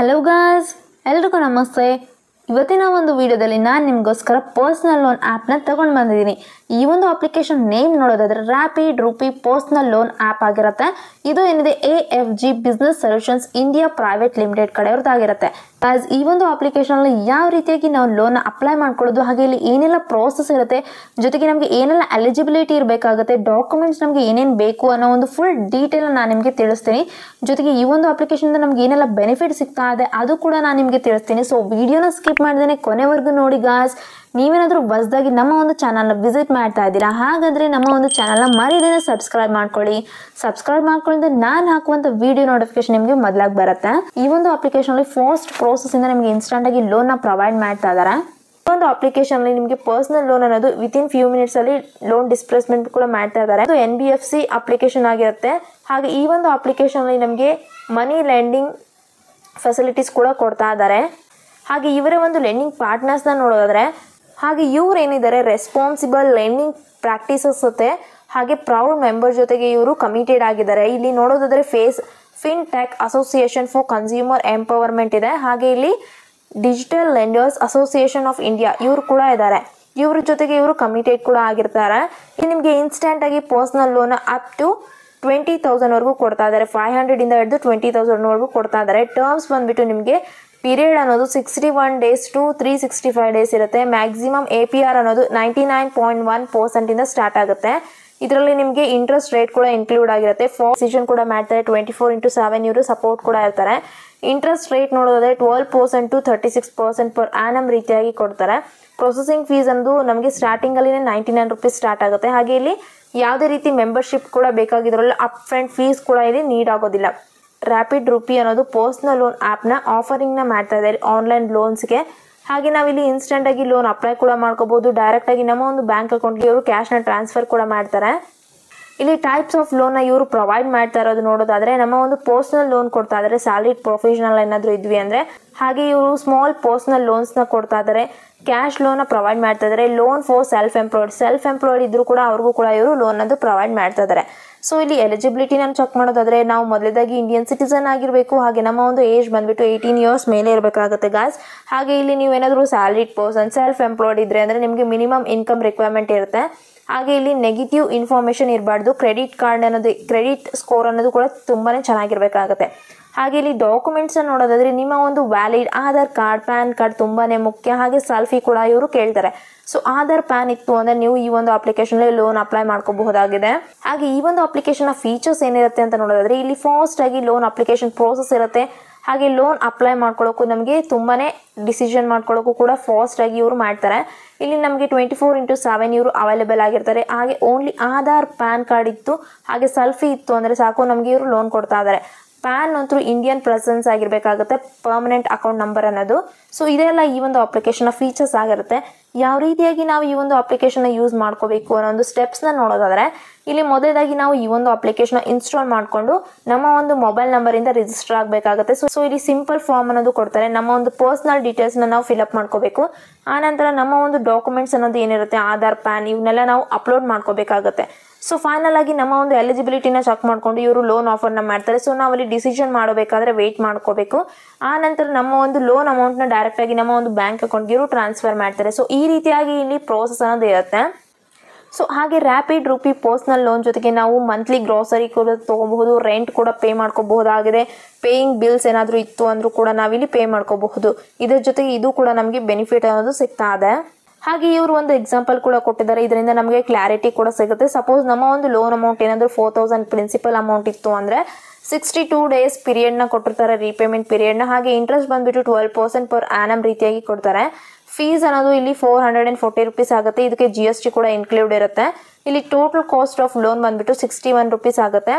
Hello guys, ಎಲ್ರಿಗೂ ನಮಸ್ತೆ. ಇವತ್ತಿನ ಒಂದು ವಿಡಿಯೋದಲ್ಲಿ ನಾನು ನಿಮಗೋಸ್ಕರ ಪರ್ಸನಲ್ ಲೋನ್ ಆ್ಯಪ್ನ ತಗೊಂಡು ಬಂದಿದ್ದೀನಿ. ಈ ಒಂದು ಅಪ್ಲಿಕೇಶನ್ ನೇಮ್ ನೋಡೋದಾದ್ರೆ rapid rupee personal loan app ಆಗಿರುತ್ತೆ. ಇದು ಏನಿದೆ AFG business solutions India private limited ಕಡೆಯವ್ರದ್ದಾಗಿರುತ್ತೆ. ಗಾಯ್ಸ್, ಈ ಒಂದು ಅಪ್ಲಿಕೇಶನಲ್ಲಿ ಯಾವ ರೀತಿಯಾಗಿ ನಾವು ಲೋನ್ ಅಪ್ಲೈ ಮಾಡ್ಕೊಳ್ಳೋದು, ಹಾಗೆ ಇಲ್ಲಿ ಏನೆಲ್ಲ ಪ್ರೋಸೆಸ್ ಇರುತ್ತೆ, ಜೊತೆಗೆ ನಮಗೆ ಏನೆಲ್ಲ ಎಲಿಜಿಬಿಲಿಟಿ ಇರಬೇಕಾಗುತ್ತೆ, ಡಾಕ್ಯುಮೆಂಟ್ಸ್ ನಮಗೆ ಏನೇನು ಬೇಕು ಅನ್ನೋ ಒಂದು ಫುಲ್ ಡೀಟೇಲ್ ನಾನು ನಿಮಗೆ ತಿಳಿಸ್ತೀನಿ. ಜೊತೆಗೆ ಈ ಒಂದು ಅಪ್ಲಿಕೇಶನ್ ನಮ್ಗೆ ಏನೆಲ್ಲ ಬೆನಿಫಿಟ್ ಸಿಗ್ತಾ ಇದೆ ಅದು ಕೂಡ ನಾನು ನಿಮಗೆ ತಿಳಿಸ್ತೀನಿ. ಸೊ ವಿಡಿಯೋನ ಸ್ಕಿಪ್ ಮಾಡಿದೇನೆ ಕೊನೆವರೆಗೂ ನೋಡಿ ಗಾಯ್ಸ್. ನೀವೇನಾದರೂ ಹೊಸದಾಗಿ ನಮ್ಮ ಒಂದು ಚಾನಲ್ನ ವಿಸಿಟ್ ಮಾಡ್ತಾ ಇದ್ದೀರಾ, ಹಾಗಾದರೆ ನಮ್ಮ ಒಂದು ಚಾನಲ್ನ ಮರಿದೇನೆ ಸಬ್ಸ್ಕ್ರೈಬ್ ಮಾಡ್ಕೊಳ್ಳಿ. ಸಬ್ಸ್ಕ್ರೈಬ್ ಮಾಡ್ಕೊಳ್ಳಿದ್ರೆ ನಾನು ಹಾಕುವಂಥ ವಿಡಿಯೋ ನೋಟಿಫಿಕೇಶನ್ ನಿಮಗೆ ಮೊದಲಾಗಿ ಬರುತ್ತೆ. ಈ ಒಂದು ಅಪ್ಲಿಕೇಶನಲ್ಲಿ ಫಾಸ್ಟ್ ಪ್ರೋಸೆಸ್ ಇಂದ ನಿಮಗೆ ಇನ್ಸ್ಟೆಂಟ್ ಆಗಿ ಲೋನ್ನ ಪ್ರೊವೈಡ್ ಮಾಡ್ತಾ ಇದ್ದಾರೆ. ಒಂದು ಅಪ್ಲಿಕೇಶನ್ ಅಲ್ಲಿ ನಿಮಗೆ ಪರ್ಸನಲ್ ಲೋನ್ ಅನ್ನೋದು ವಿತಿನ್ ಫ್ಯೂ ಮಿನಿಟ್ಸ್ ಅಲ್ಲಿ ಲೋನ್ ಡಿಸ್ಪ್ಲೇಸ್ಮೆಂಟ್ ಕೂಡ ಮಾಡ್ತಾ ಇದ್ದಾರೆ. ಅದು NBFC ಅಪ್ಲಿಕೇಶನ್ ಆಗಿರುತ್ತೆ. ಹಾಗೆ ಈ ಒಂದು ಅಪ್ಲಿಕೇಶನ್ ಅಲ್ಲಿ ನಮಗೆ ಮನಿ ಲೆಂಡಿಂಗ್ ಫೆಸಿಲಿಟೀಸ್ ಕೂಡ ಕೊಡ್ತಾ ಇದ್ದಾರೆ. ಹಾಗೆ ಇವರ ಒಂದು ಲೆಂಡಿಂಗ್ ಪಾರ್ಟ್ನರ್ಸ್ನ ನೋಡೋದಾದ್ರೆ, ಹಾಗೆ ಇವ್ರು ಏನಿದ್ದಾರೆ ರೆಸ್ಪಾನ್ಸಿಬಲ್ ಲೆಂಡಿಂಗ್ ಪ್ರಾಕ್ಟೀಸಸ್ ಜೊತೆ ಹಾಗೆ ಪ್ರೌಡ್ ಮೆಂಬರ್ ಜೊತೆಗೆ ಇವರು ಕಮಿಟೆಡ್ ಆಗಿದ್ದಾರೆ. ಇಲ್ಲಿ ನೋಡೋದಾದ್ರೆ fintech association for consumer empowerment ಇದೆ. ಹಾಗೆ ಇಲ್ಲಿ digital lenders association of India ಇವರು ಕೂಡ ಇದ್ದಾರೆ. ಇವ್ರ ಜೊತೆಗೆ ಇವರು ಕಮಿಟೆಡ್ ಕೂಡ ಆಗಿರ್ತಾರೆ. ಇಲ್ಲಿ ನಿಮಗೆ ಇನ್ಸ್ಟೆಂಟ್ ಆಗಿ ಪರ್ಸನಲ್ ಲೋನ್ ಅಪ್ ಟು 20,000 ವರೆಗೂ ಕೊಡ್ತಾ ಇದ್ದಾರೆ. 500 ಇಂದ ಹಿಡಿದು 20,000 ವರೆಗೂ ಕೊಡ್ತಾ ಇದ್ದಾರೆ. ಟರ್ಮ್ಸ್ ಬಂದ್ಬಿಟ್ಟು ನಿಮಗೆ ಪೀರಿಯಡ್ ಅನ್ನೋದು 61 ಡೇಸ್ ಟು 365 ಡೇಸ್ ಇರುತ್ತೆ. ಮ್ಯಾಕ್ಸಿಮಮ್ APR ಅನ್ನೋದು 99.1% ಇಂದ ಸ್ಟಾರ್ಟ್ ಆಗುತ್ತೆ. ಇದರಲ್ಲಿ ನಿಮಗೆ ಇಂಟ್ರೆಸ್ಟ್ ರೇಟ್ ಕೂಡ ಇನ್ಕ್ಲೂಡ್ ಆಗಿರುತ್ತೆ. ಡಿಸಿಷನ್ ಕೂಡ ಮಾಡ್ತಾರೆ. 24/7 ಇವರು ಸಪೋರ್ಟ್ ಕೂಡ ಇರ್ತಾರೆ. ಇಂಟ್ರೆಸ್ಟ್ ರೇಟ್ ನೋಡೋದಾದ್ರೆ 12% ಟು 36% ಪರ್ ಆ್ಯನಮ್ ರೀತಿಯಾಗಿ ಕೊಡ್ತಾರೆ. ಪ್ರೊಸೆಸಿಂಗ್ ಫೀಸ್ ಅಂದು ನಮಗೆ ಸ್ಟಾರ್ಟಿಂಗ್ ಅಲ್ಲಿ 99 ರೂಪೀಸ್ ಸ್ಟಾರ್ಟ್ ಆಗುತ್ತೆ. ಹಾಗೆ ಇಲ್ಲಿ ಯಾವುದೇ ರೀತಿ ಮೆಂಬರ್ಶಿಪ್ ಕೂಡ ಬೇಕಾಗಿದ್ರಲ್ಲ ಅಪ್ ಫ್ರಂಟ್ ಫೀಸ್ ಕೂಡ ಇಲ್ಲಿ ನೀಡ್ ಆಗೋದಿಲ್ಲ. ರ್ಯಾಪಿಡ್ ರೂಪಿ ಅನ್ನೋದು ಪರ್ಸನಲ್ ಲೋನ್ ಆ್ಯಪ್ನ ಆಫರಿಂಗ್ನ ಮಾಡ್ತಾ ಇದ್ದಾರೆ ಆನ್ಲೈನ್ ಲೋನ್ಸ್ಗೆ. ಹಾಗೆ ನಾವಿಲ್ಲಿ ಇನ್ಸ್ಟೆಂಟ್ ಆಗಿ ಲೋನ್ ಅಪ್ಲೈ ಕೂಡ ಮಾಡ್ಕೋಬಹುದು. ಡೈರೆಕ್ಟ್ ಆಗಿ ನಮ್ಮ ಒಂದು ಬ್ಯಾಂಕ್ ಅಕೌಂಟ್ಗೆ ಇವರು ಕ್ಯಾಶ್ನ ಟ್ರಾನ್ಸ್ಫರ್ ಕೂಡ ಮಾಡ್ತಾರೆ. ಇಲ್ಲಿ ಟೈಪ್ಸ್ ಆಫ್ ಲೋನ್ನ ಇವರು ಪ್ರೊವೈಡ್ ಮಾಡ್ತಾ ಇರೋದು ನೋಡೋದಾದ್ರೆ, ನಮ್ಮ ಒಂದು ಪರ್ಸನಲ್ ಲೋನ್ ಕೊಡ್ತಾ ಇದ್ದಾರೆ. ಸ್ಯಾಲರಿಡ್ ಪ್ರೊಫೆಷನಲ್ ಏನಾದರೂ ಇದ್ವಿ ಅಂದರೆ, ಹಾಗೆ ಇವರು ಸ್ಮಾಲ್ ಪರ್ಸನಲ್ ಲೋನ್ಸ್ನ ಕೊಡ್ತಾ ಇದ್ದಾರೆ. ಕ್ಯಾಶ್ ಲೋನ್ನ ಪ್ರೊವೈಡ್ ಮಾಡ್ತಾ ಇದ್ದಾರೆ. ಲೋನ್ ಫಾರ್ ಸೆಲ್ಫ್ ಎಂಪ್ಲಾಯ್ಡ್ ಇದ್ರೂ ಕೂಡ ಅವ್ರಿಗೂ ಕೂಡ ಇವರು ಲೋನ್ ಅದು ಪ್ರೊವೈಡ್ ಮಾಡ್ತಾ ಇದ್ದಾರೆ. ಸೊ ಇಲ್ಲಿ ಎಲಿಜಿಬಿಲಿಟಿ ನಾನು ಚೆಕ್ ಮಾಡೋದಾದ್ರೆ, ನಾವು ಮೊದಲೇದಾಗಿ ಇಂಡಿಯನ್ ಸಿಟಿಸನ್ ಆಗಿರಬೇಕು. ಹಾಗೆ ನಮ್ಮ ಒಂದು ಏಜ್ ಬಂದ್ಬಿಟ್ಟು 18 ಇಯರ್ಸ್ ಮೇಲೆ ಇರಬೇಕಾಗುತ್ತೆ ಗಾಯ್ಸ್. ಹಾಗೆ ಇಲ್ಲಿ ನೀವೇನಾದರೂ ಸ್ಯಾಲರಿಡ್ ಪರ್ಸನ್ ಸೆಲ್ಫ್ ಎಂಪ್ಲಾಯ್ಡ್ ಇದ್ರೆ ಅಂದರೆ ನಿಮಗೆ ಮಿನಿಮಮ್ ಇನ್ಕಮ್ ರಿಕ್ವೈರ್ಮೆಂಟ್ ಇರುತ್ತೆ. ಹಾಗೆ ಇಲ್ಲಿ ನೆಗೆಟಿವ್ ಇನ್ಫಾರ್ಮೇಷನ್ ಇರಬಾರ್ದು. ಕ್ರೆಡಿಟ್ ಸ್ಕೋರ್ ಅನ್ನೋದು ಕೂಡ ತುಂಬಾ ಚೆನ್ನಾಗಿರ್ಬೇಕಾಗುತ್ತೆ. ಹಾಗೆ ಇಲ್ಲಿ ಡಾಕ್ಯುಮೆಂಟ್ಸ್ ನೋಡೋದಾದ್ರೆ, ನಿಮ್ಮ ಒಂದು valid Aadhaar card, PAN card ತುಂಬಾ ಮುಖ್ಯ. ಹಾಗೆ ಸೆಲ್ಫಿ ಕೂಡ ಇವರು ಕೇಳ್ತಾರೆ. ಸೊ ಆಧಾರ್ ಪ್ಯಾನ್ ಇತ್ತು ಅಂದರೆ ನೀವು ಈ ಒಂದು ಅಪ್ಲಿಕೇಶನ್ ಲೋನ್ ಅಪ್ಲೈ ಮಾಡ್ಕೋಬಹುದಾಗಿದೆ. ಹಾಗೆ ಈ ಒಂದು ಅಪ್ಲಿಕೇಶನ್ ಫೀಚರ್ಸ್ ಏನಿರುತ್ತೆ ಅಂತ ನೋಡೋದಾದ್ರೆ, ಇಲ್ಲಿ ಫಾಸ್ಟ್ ಆಗಿ ಲೋನ್ ಅಪ್ಲಿಕೇಶನ್ ಪ್ರೋಸೆಸ್ ಇರುತ್ತೆ. ಹಾಗೆ ಲೋನ್ ಅಪ್ಲೈ ಮಾಡ್ಕೊಳ್ಳೋಕ್ಕೂ ನಮಗೆ ತುಂಬಾನೇ ಡಿಸಿಷನ್ ಮಾಡ್ಕೊಳ್ಳೋಕ್ಕೂ ಕೂಡ ಫಾಸ್ಟ್ ಆಗಿ ಇವರು ಮಾಡ್ತಾರೆ. ಇಲ್ಲಿ ನಮಗೆ 24/7 ಇವರು ಅವೈಲೇಬಲ್ ಆಗಿರ್ತಾರೆ. ಹಾಗೆ ಓನ್ಲಿ ಆಧಾರ್ ಪ್ಯಾನ್ ಕಾರ್ಡ್ ಇತ್ತು ಹಾಗೆ ಸೆಲ್ಫಿ ಇತ್ತು ಅಂದರೆ ಸಾಕು, ನಮಗೆ ಇವರು ಲೋನ್ ಕೊಡ್ತಾ ಇದ್ದಾರೆ. ಪ್ಯಾನ್ ಅಂತೂ ಇಂಡಿಯನ್ ಪ್ರೆಸೆನ್ಸ್ ಆಗಿರಬೇಕಾಗುತ್ತೆ, ಪರ್ಮನೆಂಟ್ ಅಕೌಂಟ್ ನಂಬರ್ ಅನ್ನೋದು. ಸೊ ಇದೆಲ್ಲ ಈ ಒಂದು ಅಪ್ಲಿಕೇಶನ್ ಫೀಚರ್ಸ್ ಆಗಿರುತ್ತೆ. ಯಾವ ರೀತಿಯಾಗಿ ನಾವು ಈ ಒಂದು ಅಪ್ಲಿಕೇಶನ್ ಯೂಸ್ ಮಾಡ್ಕೋಬೇಕು ಅನ್ನೋ ಒಂದು ಸ್ಟೆಪ್ಸ್ನ ನೋಡೋದಾದ್ರೆ, ಇಲ್ಲಿ ಮೊದಲಾಗಿ ನಾವು ಈ ಒಂದು ಅಪ್ಲಿಕೇಶನ್ ಇನ್ಸ್ಟಾಲ್ ಮಾಡಿಕೊಂಡು ನಮ್ಮ ಒಂದು ಮೊಬೈಲ್ ನಂಬರಿಂದ ರಿಜಿಸ್ಟರ್ ಆಗಬೇಕಾಗುತ್ತೆ. ಸೊ ಇಲ್ಲಿ ಸಿಂಪಲ್ ಫಾರ್ಮ್ ಅನ್ನೋದು ಕೊಡ್ತಾರೆ. ನಮ್ಮ ಒಂದು ಪರ್ಸನಲ್ ಡೀಟೇಲ್ಸ್ನ ನಾವು ಫಿಲ್ಅಪ್ ಮಾಡ್ಕೋಬೇಕು. ಆನಂತರ ನಮ್ಮ ಒಂದು ಡಾಕ್ಯುಮೆಂಟ್ಸ್ ಅನ್ನೋದು ಏನಿರುತ್ತೆ, ಆಧಾರ್ ಪ್ಯಾನ್ ಇವನ್ನೆಲ್ಲ ನಾವು ಅಪ್ಲೋಡ್ ಮಾಡ್ಕೋಬೇಕಾಗುತ್ತೆ. ಸೊ ಫೈನಲ್ ಆಗಿ ನಮ್ಮ ಒಂದು ಎಲಿಜಿಬಿಲಿಟಿನ ಚೆಕ್ ಮಾಡಿಕೊಂಡು ಇವರು ಲೋನ್ ಆಫರ್ನ ಮಾಡ್ತಾರೆ. ಸೊ ನಾವಲ್ಲಿ ಡಿಸಿಷನ್ ಮಾಡಬೇಕಾದ್ರೆ ವೆಯ್ಟ್ ಮಾಡ್ಕೋಬೇಕು. ಆ ನಂತರ ನಮ್ಮ ಒಂದು ಲೋನ್ ಅಮೌಂಟ್ನ ಡೈರೆಕ್ಟ್ ಆಗಿ ನಮ್ಮ ಒಂದು ಬ್ಯಾಂಕ್ ಅಕೌಂಟ್ಗೆ ಇವರು ಟ್ರಾನ್ಸ್ಫರ್ ಮಾಡ್ತಾರೆ. ಸೊ ಈ ರೀತಿಯಾಗಿ ಇಲ್ಲಿ ಪ್ರೋಸೆಸ್ ಅನ್ನೋದು ಇರುತ್ತೆ. ಸೊ ಹಾಗೆ ರ್ಯಾಪಿಡ್ ರೂಪಿ ಪರ್ಸನಲ್ ಲೋನ್ ಜೊತೆಗೆ ನಾವು ಮಂತ್ಲಿ ಗ್ರಾಸರಿ ಕೂಡ ತೊಗೋಬಹುದು, ರೆಂಟ್ ಕೂಡ ಪೇ ಮಾಡ್ಕೋಬಹುದಾಗಿದೆ. ಪೇಯಿಂಗ್ ಬಿಲ್ಸ್ ಏನಾದರೂ ಇತ್ತು ಅಂದರೂ ಕೂಡ ನಾವಿಲ್ಲಿ ಪೇ ಮಾಡ್ಕೋಬಹುದು. ಇದರ ಜೊತೆಗೆ ಇದು ಕೂಡ ನಮಗೆ ಬೆನಿಫಿಟ್ ಅನ್ನೋದು ಸಿಗ್ತಾ ಇದೆ. ಹಾಗೆ ಇವರು ಒಂದು ಎಕ್ಸಾಂಪಲ್ ಕೂಡ ಕೊಟ್ಟಿದ್ದಾರೆ. ಇದರಿಂದ ನಮಗೆ ಕ್ಲಾರಿಟಿ ಕೂಡ ಸಿಗುತ್ತೆ. ಸಪೋಸ್ ನಮ್ಮ ಒಂದು ಲೋನ್ ಅಮೌಂಟ್ ಏನಾದರೂ 4,000 ಪ್ರಿನ್ಸಿಪಲ್ ಅಮೌಂಟ್ ಇತ್ತು ಅಂದರೆ 62 ಡೇಸ್ ಪೀರಿಯಡ್ನ ಕೊಟ್ಟಿರ್ತಾರೆ, ರೀಪೇಮೆಂಟ್ ಪೀರಿಯಡ್ನ. ಹಾಗೆ ಇಂಟ್ರೆಸ್ಟ್ ಬಂದ್ಬಿಟ್ಟು 12% ಪರ್ ಆ್ಯನಮ್ ರೀತಿಯಾಗಿ ಕೊಡ್ತಾರೆ. ಫೀಸ್ ಅನ್ನೋದು ಇಲ್ಲಿ 440 ರೂಪೀಸ್ ಆಗುತ್ತೆ. ಇದಕ್ಕೆ GST ಕೂಡ ಇನ್ಕ್ಲೂಡ್ ಇರುತ್ತೆ. ಇಲ್ಲಿ ಟೋಟಲ್ ಕಾಸ್ಟ್ ಆಫ್ ಲೋನ್ ಬಂದ್ಬಿಟ್ಟು 61 ರೂಪೀಸ್ ಆಗುತ್ತೆ.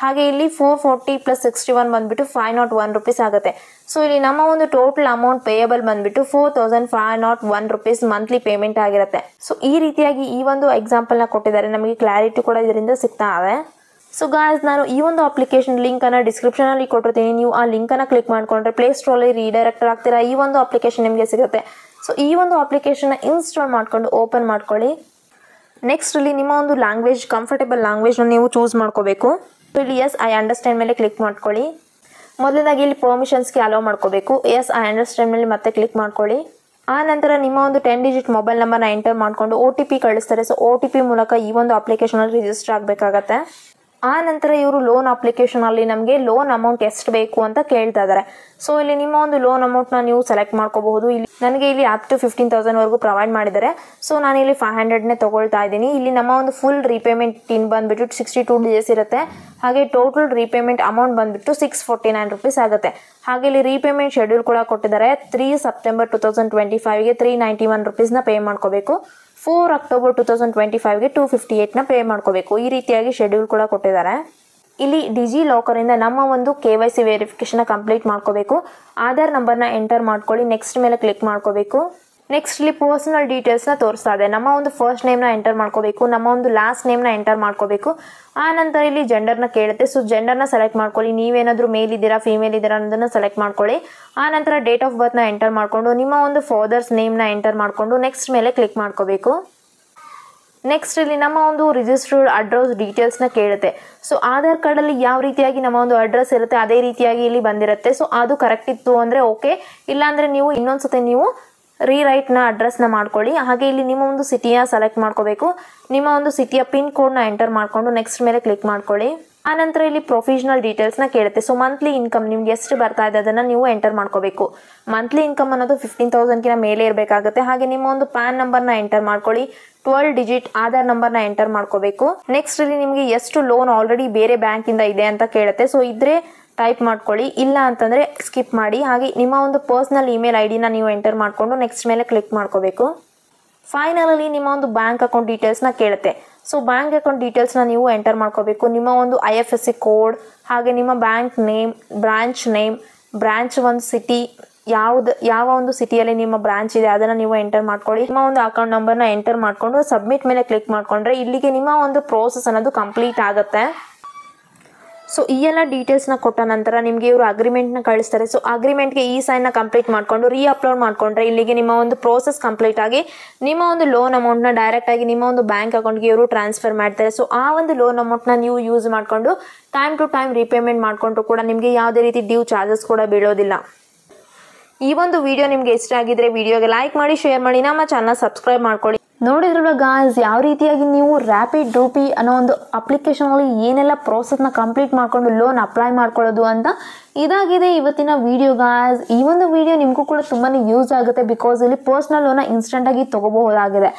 ಹಾಗೆ ಇಲ್ಲಿ 440 + 61 ಬಂದ್ಬಿಟ್ಟು 501 ರೂಪೀಸ್ ಆಗುತ್ತೆ. ಸೊ ಇಲ್ಲಿ ನಮ್ಮ ಒಂದು ಟೋಟಲ್ ಅಮೌಂಟ್ ಪೇಯಬಲ್ ಬಂದ್ಬಿಟ್ಟು 4,501 ರೂಪೀಸ್ ಮಂತ್ಲಿ ಪೇಮೆಂಟ್ ಆಗಿರುತ್ತೆ. ಸೊ ಈ ರೀತಿಯಾಗಿ ಈ ಒಂದು ಎಕ್ಸಾಂಪಲ್ನ ಕೊಟ್ಟಿದ್ದಾರೆ. ನಮಗೆ ಕ್ಲಾರಿಟಿ ಕೂಡ ಇದರಿಂದ ಸಿಗ್ತಾ ಇದೆ. ಸೊ ಗಾಯ್ಸ್, ನಾನು ಈ ಒಂದು ಅಪ್ಲಿಕೇಶನ್ ಲಿಂಕನ್ನು ಡಿಸ್ಕ್ರಿಪ್ಷನಲ್ಲಿ ಕೊಟ್ಟಿರ್ತೀನಿ. ನೀವು ಆ ಲಿಂಕನ್ನು ಕ್ಲಿಕ್ ಮಾಡಿಕೊಂಡ್ರೆ ಪ್ಲೇಸ್ಟೋರಲ್ಲಿ ರೀಡೈರೆಕ್ಟ್ ಆಗ್ತೀರಾ. ಈ ಒಂದು ಅಪ್ಲಿಕೇಶನ್ ನಿಮಗೆ ಸಿಗುತ್ತೆ. ಸೊ ಈ ಒಂದು ಅಪ್ಲಿಕೇಶನ್ನ ಇನ್ಸ್ಟಾಲ್ ಮಾಡಿಕೊಂಡು ಓಪನ್ ಮಾಡ್ಕೊಳ್ಳಿ. ನೆಕ್ಸ್ಟ್ ಇಲ್ಲಿ ನಿಮ್ಮ ಒಂದು ಕಂಫರ್ಟೇಬಲ್ ಲ್ಯಾಂಗ್ವೇಜ್ನ ನೀವು ಚೂಸ್ ಮಾಡ್ಕೋಬೇಕು. ಇಲ್ಲಿ ಎಸ್ ಐ ಅಂಡರ್ಸ್ಟ್ಯಾಂಡ್ ಮೇಲೆ ಕ್ಲಿಕ್ ಮಾಡ್ಕೊಳ್ಳಿ. ಮೊದಲನೇದಾಗಿ ಇಲ್ಲಿ ಪರ್ಮಿಷನ್ಸ್ಗೆ ಅಲೋ ಮಾಡ್ಕೋಬೇಕು. ಎಸ್ ಐ ಅಂಡರ್ಸ್ಟ್ಯಾಂಡ್ ಮೇಲೆ ಮತ್ತೆ ಕ್ಲಿಕ್ ಮಾಡ್ಕೊಳ್ಳಿ. ಆ ನಂತರ ನಿಮ್ಮ ಒಂದು 10 ಡಿಜಿಟ್ ಮೊಬೈಲ್ ನಂಬರ್ನ ಎಂಟರ್ ಮಾಡಿಕೊಂಡು OTP ಕಳಿಸ್ತಾರೆ. ಸೊ OTP ಮೂಲಕ ಈ ಒಂದು ಅಪ್ಲಿಕೇಶನಲ್ಲಿ ರಿಜಿಸ್ಟರ್ ಆಗಬೇಕಾಗತ್ತೆ. ಆ ನಂತರ ಇವರು ಲೋನ್ ಅಪ್ಲಿಕೇಶನಲ್ಲಿ ನಮಗೆ ಲೋನ್ ಅಮೌಂಟ್ ಎಷ್ಟು ಬೇಕು ಅಂತ ಕೇಳ್ತಾ ಇದ್ದಾರೆ. ಸೊ ಇಲ್ಲಿ ನಿಮ್ಮ ಒಂದು ಲೋನ್ ಅಮೌಂಟ್ನ ನೀವು ಸೆಲೆಕ್ಟ್ ಮಾಡ್ಕೋಬಹುದು. ಇಲ್ಲಿ ನನಗೆ ಇಲ್ಲಿ ಅಪ್ ಟು 15,000 ಪ್ರೊವೈಡ್ ಮಾಡಿದ್ದಾರೆ. ಸೊ ನಾನು ಇಲ್ಲಿ 500ನೇ ತಗೊಳ್ತಾ ಇದ್ದೀನಿ. ಇಲ್ಲಿ ನಮ್ಮ ಒಂದು ಫುಲ್ ರೀಪೇಮೆಂಟ್ ಇನ್ ಬಂದ್ಬಿಟ್ಟು 62 ಡೇಸ್ ಇರುತ್ತೆ. ಹಾಗೆ ಟೋಟಲ್ ರೀಪೇಮೆಂಟ್ ಅಮೌಂಟ್ ಬಂದ್ಬಿಟ್ಟು 649 ರುಪೀಸ್ ಆಗುತ್ತೆ. ಹಾಗೆ ಇಲ್ಲಿ ರೀಪೇಮೆಂಟ್ ಶೆಡ್ಯೂಲ್ ಕೂಡ ಕೊಟ್ಟಿದ್ದಾರೆ. 3 ಸೆಪ್ಟೆಂಬರ್ 2025ಗೆ 391 ರುಪೀಸ್ನ ಪೇ ಮಾಡ್ಕೋಬೇಕು. 4 ಅಕ್ಟೋಬರ್ 2025ಗೆ 258ನ ಪೇ ಮಾಡ್ಕೋಬೇಕು. ಈ ರೀತಿಯಾಗಿ ಶೆಡ್ಯೂಲ್ ಕೂಡ ಕೊಟ್ಟಿದ್ದಾರೆ. ಇಲ್ಲಿ ಡಿಜಿ ಲಾಕರಿಂದ ನಮ್ಮ ಒಂದು KYC ವೆರಿಫಿಕೇಶನ್ ಕಂಪ್ಲೀಟ್ ಮಾಡ್ಕೋಬೇಕು. ಆಧಾರ್ ನಂಬರ್ನ ಎಂಟರ್ ಮಾಡ್ಕೊಳ್ಳಿ. ನೆಕ್ಸ್ಟ್ ಮೇಲೆ ಕ್ಲಿಕ್ ಮಾಡ್ಕೋಬೇಕು. ನೆಕ್ಸ್ಟ್ ಇಲ್ಲಿ ಪರ್ಸನಲ್ ಡೀಟೇಲ್ಸ್ನ ತೋರಿಸ್ತಾ ಇದೆ. ನಮ್ಮ ಒಂದು ಫಸ್ಟ್ ನೇಮ್ನ ಎಂಟರ್ ಮಾಡ್ಕೋಬೇಕು. ನಮ್ಮ ಒಂದು ಲಾಸ್ಟ್ ನೇಮ್ನ ಎಂಟರ್ ಮಾಡ್ಕೋಬೇಕು. ಆ ನಂತರ ಇಲ್ಲಿ ಜೆಂಡರ್ನ ಕೇಳುತ್ತೆ. ಸೊ ಜೆಂಡರ್ನ ಸೆಲೆಕ್ಟ್ ಮಾಡ್ಕೊಳ್ಳಿ. ನೀವೇನಾದರೂ ಮೇಲ್ ಇದ್ದೀರಾ ಫೀಮೇಲ್ ಇದ್ದೀರಾ ಅನ್ನೋದನ್ನ ಸೆಲೆಕ್ಟ್ ಮಾಡ್ಕೊಳ್ಳಿ. ಆ ನಂತರ ಡೇಟ್ ಆಫ್ ಬರ್ತ್ನ ಎಂಟರ್ ಮಾಡಿಕೊಂಡು ನಿಮ್ಮ ಒಂದು ಫಾದರ್ಸ್ ನೇಮ್ನ ಎಂಟರ್ ಮಾಡಿಕೊಂಡು ನೆಕ್ಸ್ಟ್ ಮೇಲೆ ಕ್ಲಿಕ್ ಮಾಡ್ಕೋಬೇಕು. ನೆಕ್ಸ್ಟ್ ಇಲ್ಲಿ ನಮ್ಮ ಒಂದು ರಿಜಿಸ್ಟರ್ಡ್ ಅಡ್ರೆಸ್ ಡೀಟೇಲ್ಸ್ನ ಕೇಳುತ್ತೆ. ಸೊ ಆಧಾರ್ ಕಾರ್ಡಲ್ಲಿ ಯಾವ ರೀತಿಯಾಗಿ ನಮ್ಮ ಒಂದು ಅಡ್ರೆಸ್ ಇರುತ್ತೆ ಅದೇ ರೀತಿಯಾಗಿ ಇಲ್ಲಿ ಬಂದಿರುತ್ತೆ. ಸೊ ಅದು ಕರೆಕ್ಟ್ ಇತ್ತು ಅಂದರೆ ಓಕೆ, ಇಲ್ಲಾಂದರೆ ನೀವು ಇನ್ನೊಂದ್ಸತಿ ನೀವು ರೀರೈಟ್ನ ಅಡ್ರೆಸ್ನ ಮಾಡ್ಕೊಳ್ಳಿ. ಹಾಗೆ ಇಲ್ಲಿ ನಿಮ್ಮ ಒಂದು ಸಿಟಿಯ ಸೆಲೆಕ್ಟ್ ಮಾಡ್ಕೋಬೇಕು. ನಿಮ್ಮ ಒಂದು ಸಿಟಿಯ ಪಿನ್ ಕೋಡ್ನ ಎಂಟರ್ ಮಾಡಿಕೊಂಡು ನೆಕ್ಸ್ಟ್ ಮೇಲೆ ಕ್ಲಿಕ್ ಮಾಡ್ಕೊಳ್ಳಿ. ಆನಂತರ ಇಲ್ಲಿ ಪ್ರೊಫೆಷನಲ್ ಡೀಟೇಲ್ಸ್ನ ಕೇಳುತ್ತೆ. ಸೊ ಮಂತ್ಲಿ ಇನ್ಕಮ್ ನಿಮ್ಗೆ ಎಷ್ಟು ಬರ್ತಾ ಇದೆ ಅದನ್ನು ನೀವು ಎಂಟರ್ ಮಾಡ್ಕೋಬೇಕು. ಮಂತ್ಲಿ ಇನ್ಕಮ್ ಅನ್ನೋದು 15,000ಕಿಂತ ಮೇಲೆ ಇರಬೇಕಾಗುತ್ತೆ. ಹಾಗೆ ನಿಮ್ಮ ಒಂದು ಪ್ಯಾನ್ ನಂಬರ್ನ ಎಂಟರ್ ಮಾಡ್ಕೊಳ್ಳಿ. 12 ಡಿಜಿಟ್ ಆಧಾರ್ ನಂಬರ್ನ ಎಂಟರ್ ಮಾಡ್ಕೋಬೇಕು. ನೆಕ್ಸ್ಟ್ ಇಲ್ಲಿ ನಿಮಗೆ ಎಷ್ಟು ಲೋನ್ ಆಲ್ರೆಡಿ ಬೇರೆ ಬ್ಯಾಂಕಿಂದ ಇದೆ ಅಂತ ಕೇಳುತ್ತೆ. ಸೊ ಇದ್ರೆ ಟೈಪ್ ಮಾಡ್ಕೊಳ್ಳಿ, ಇಲ್ಲ ಅಂತಂದರೆ ಸ್ಕಿಪ್ ಮಾಡಿ. ಹಾಗೆ ನಿಮ್ಮ ಒಂದು ಪರ್ಸ್ನಲ್ ಇಮೇಲ್ ಐಡಿನ ನೀವು ಎಂಟರ್ ಮಾಡಿಕೊಂಡು ನೆಕ್ಸ್ಟ್ ಮೇಲೆ ಕ್ಲಿಕ್ ಮಾಡ್ಕೋಬೇಕು. ಫೈನಲಲ್ಲಿ ನಿಮ್ಮ ಒಂದು ಬ್ಯಾಂಕ್ ಅಕೌಂಟ್ ಡೀಟೇಲ್ಸ್ನ ಕೇಳುತ್ತೆ. ಸೊ ಬ್ಯಾಂಕ್ ಅಕೌಂಟ್ ಡೀಟೇಲ್ಸ್ನ ನೀವು ಎಂಟರ್ ಮಾಡ್ಕೋಬೇಕು. ನಿಮ್ಮ ಒಂದು IFSC ಕೋಡ್, ಹಾಗೆ ನಿಮ್ಮ ಬ್ಯಾಂಕ್ ನೇಮ್, ಬ್ರಾಂಚ್ ಒಂದು ಸಿಟಿ, ಯಾವ ಒಂದು ಸಿಟಿಯಲ್ಲಿ ನಿಮ್ಮ ಬ್ರಾಂಚ್ ಇದೆ ಅದನ್ನು ನೀವು ಎಂಟರ್ ಮಾಡ್ಕೊಳ್ಳಿ. ನಿಮ್ಮ ಒಂದು ಅಕೌಂಟ್ ನಂಬರ್ನ ಎಂಟರ್ ಮಾಡಿಕೊಂಡು ಸಬ್ಮಿಟ್ ಮೇಲೆ ಕ್ಲಿಕ್ ಮಾಡಿಕೊಂಡ್ರೆ ಇಲ್ಲಿಗೆ ನಿಮ್ಮ ಒಂದು ಪ್ರೋಸೆಸ್ ಅನ್ನೋದು ಕಂಪ್ಲೀಟ್ ಆಗುತ್ತೆ. ಸೊ ಈ ಎಲ್ಲ ಡೀಟೇಲ್ಸ್ನ ಕೊಟ್ಟ ನಂತರ ನಿಮಗೆ ಇವರು ಅಗ್ರಿಮೆಂಟ್ನ ಕಳಿಸ್ತಾರೆ. ಸೊ ಅಗ್ರಿಮೆಂಟ್ಗೆ ಈ ಸೈನ್ನ ಕಂಪ್ಲೀಟ್ ಮಾಡಿಕೊಂಡು ಅಪ್ಲೋಡ್ ಮಾಡಿಕೊಂಡ್ರೆ ಇಲ್ಲಿಗೆ ನಿಮ್ಮ ಒಂದು ಪ್ರೋಸೆಸ್ ಕಂಪ್ಲೀಟ್ ಆಗಿ ನಿಮ್ಮ ಒಂದು ಲೋನ್ ಅಮೌಂಟ್ನ ಡೈರೆಕ್ಟಾಗಿ ನಿಮ್ಮ ಒಂದು ಬ್ಯಾಂಕ್ ಅಕೌಂಟ್ಗೆ ಇವರು ಟ್ರಾನ್ಸ್ಫರ್ ಮಾಡ್ತಾರೆ. ಸೊ ಆ ಒಂದು ಲೋನ್ ಅಮೌಂಟ್ನ ನೀವು ಯೂಸ್ ಮಾಡಿಕೊಂಡು ಟೈಮ್ ಟು ಟೈಮ್ ರೀಪೇಮೆಂಟ್ ಮಾಡಿಕೊಂಡ್ರು ಕೂಡ ನಿಮಗೆ ಯಾವುದೇ ರೀತಿ ಡ್ಯೂ ಚಾರ್ಜಸ್ ಕೂಡ ಬೀಳೋದಿಲ್ಲ. ಈ ಒಂದು ವಿಡಿಯೋ ನಿಮಗೆ ಇಷ್ಟ ಆಗಿದ್ರೆ ವಿಡಿಯೋಗೆ ಲೈಕ್ ಮಾಡಿ, ಶೇರ್ ಮಾಡಿ, ನಮ್ಮ ಚಾನಲ್ ಸಬ್ಸ್ಕ್ರೈಬ್ ಮಾಡ್ಕೊಳ್ಳಿ. ನೋಡಿದ್ರಲ್ಲ ಗಾಯ್ಸ್, ಯಾವ ರೀತಿಯಾಗಿ ನೀವು ರ್ಯಾಪಿಡ್ ರೂಪಿ ಅನ್ನೋ ಒಂದು ಅಪ್ಲಿಕೇಶನಲ್ಲಿ ಏನೆಲ್ಲ ಪ್ರೋಸೆಸ್ನ ಕಂಪ್ಲೀಟ್ ಮಾಡಿಕೊಂಡು ಲೋನ್ ಅಪ್ಲೈ ಮಾಡ್ಕೊಳ್ಳೋದು ಅಂತ. ಇದಾಗಿದೆ ಇವತ್ತಿನ ವಿಡಿಯೋ ಗಾಯ್ಸ್. ಈ ಒಂದು ವಿಡಿಯೋ ನಿಮಗೂ ಕೂಡ ತುಂಬಾ ಯೂಸ್ ಆಗುತ್ತೆ. ಬಿಕಾಸ್ ಇಲ್ಲಿ ಪರ್ಸ್ನಲ್ ಲೋನ್ನ ಇನ್ಸ್ಟೆಂಟಾಗಿ ತೊಗೋಬಹುದಾಗಿದೆ.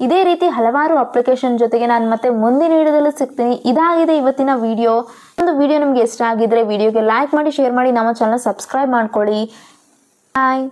ಇದೇ ರೀತಿ ಹಲವಾರು ಅಪ್ಲಿಕೇಶನ್ ಜೊತೆಗೆ ನಾನು ಮತ್ತೆ ಮುಂದಿನ ವಿಡಿಯೋದಲ್ಲಿ ಸಿಗ್ತೀನಿ. ಇದಾಗಿದೆ ಇವತ್ತಿನ ವಿಡಿಯೋ. ಒಂದು ವಿಡಿಯೋ ನಿಮಗೆ ಇಷ್ಟ ಆಗಿದ್ರೆ ವಿಡಿಯೋಗೆ ಲೈಕ್ ಮಾಡಿ, ಶೇರ್ ಮಾಡಿ, ನಮ್ಮ ಚಾನಲ್ ಸಬ್ಸ್ಕ್ರೈಬ್ ಮಾಡ್ಕೊಳ್ಳಿ. ಬಾಯ್.